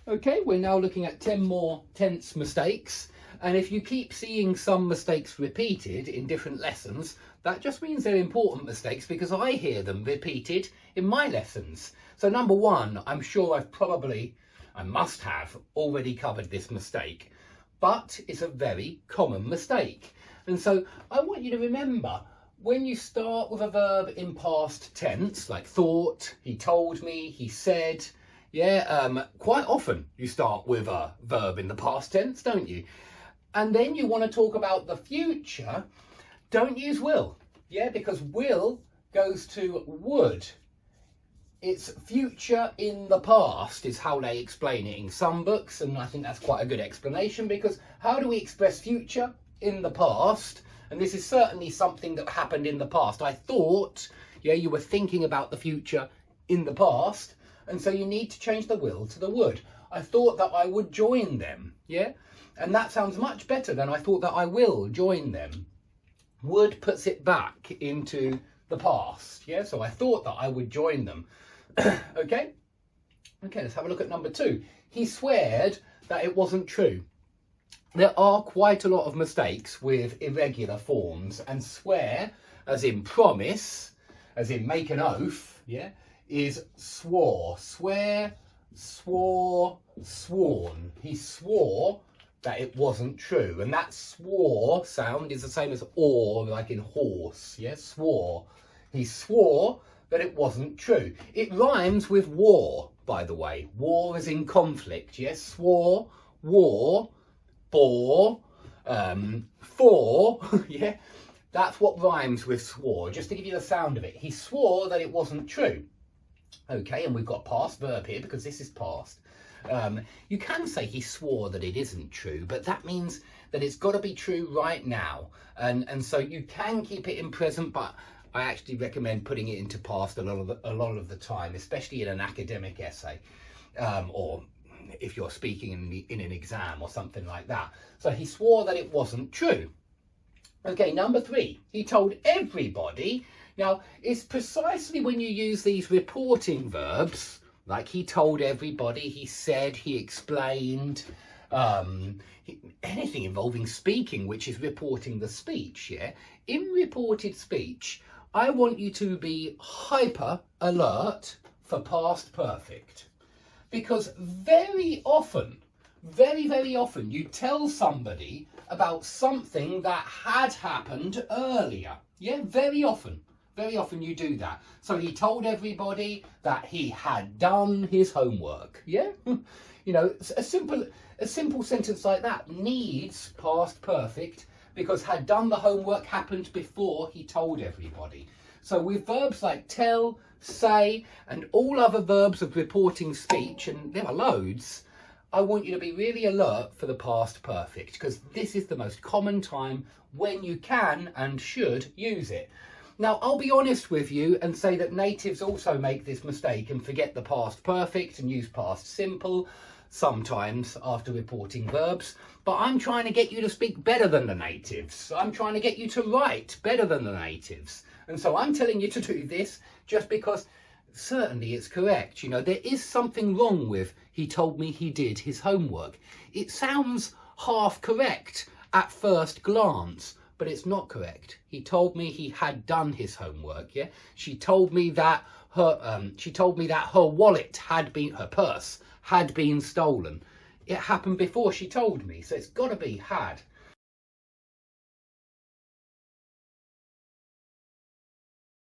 Okay, we're now looking at 10 more tense mistakes. And if you keep seeing some mistakes repeated in different lessons, that just means they're important mistakes because I hear them repeated in my lessons. So number one, I'm sure I must have already covered this mistake, but it's a very common mistake. And so I want you to remember, when you start with a verb in past tense, like thought, he told me, he said, quite often you start with a verb in the past tense, don't you? And then you want to talk about the future, don't use will, because will goes to would. It's future in the past is how they explain it in some books, and I think that's quite a good explanation, because how do we express future in the past? And this is certainly something that happened in the past. I thought, you were thinking about the future in the past, and so you need to change the will to the would. I thought that I would join them, and that sounds much better than I thought that I will join them. Would puts it back into the past, so I thought that I would join them. Okay, let's have a look at number two. He sweared that it wasn't true. There are quite a lot of mistakes with irregular forms, and swear, as in promise, as in make an oath, is swore. Swear, swore, sworn. He swore that it wasn't true, and that swore sound is the same as or, like in horse, swore. He swore that it wasn't true. It rhymes with war, by the way. War is in conflict, swore, war, for, that's what rhymes with swore, just to give you the sound of it. He swore that it wasn't true. Okay, and we've got past verb here because this is past. You can say he swore that it isn't true, but that means that it's got to be true right now. And so you can keep it in present, but I actually recommend putting it into past a lot of the time, especially in an academic essay, or if you're speaking in an exam or something like that. So he swore that it wasn't true. Okay, number three, he told everybody. Now, it's precisely when you use these reporting verbs, like he told everybody, he said, he explained, anything involving speaking, which is reporting the speech, In reported speech, I want you to be hyper alert for past perfect. Because very often, very often, you tell somebody about something that had happened earlier. Very often you do that. So he told everybody that he had done his homework. A simple sentence like that needs past perfect, because had done the homework happened before he told everybody. So with verbs like tell, say, and all other verbs of reporting speech, and there are loads, I want you to be really alert for the past perfect, because this is the most common time when you can and should use it. Now, I'll be honest with you and say that natives also make this mistake and forget the past perfect and use past simple sometimes after reporting verbs, but I'm trying to get you to speak better than the natives. I'm trying to get you to write better than the natives. And so I'm telling you to do this just because certainly it's correct. There is something wrong with he told me he did his homework. It sounds half correct at first glance, but it's not correct. He told me he had done his homework. She told me that her wallet her purse had been stolen. It happened before she told me, so it's got to be had.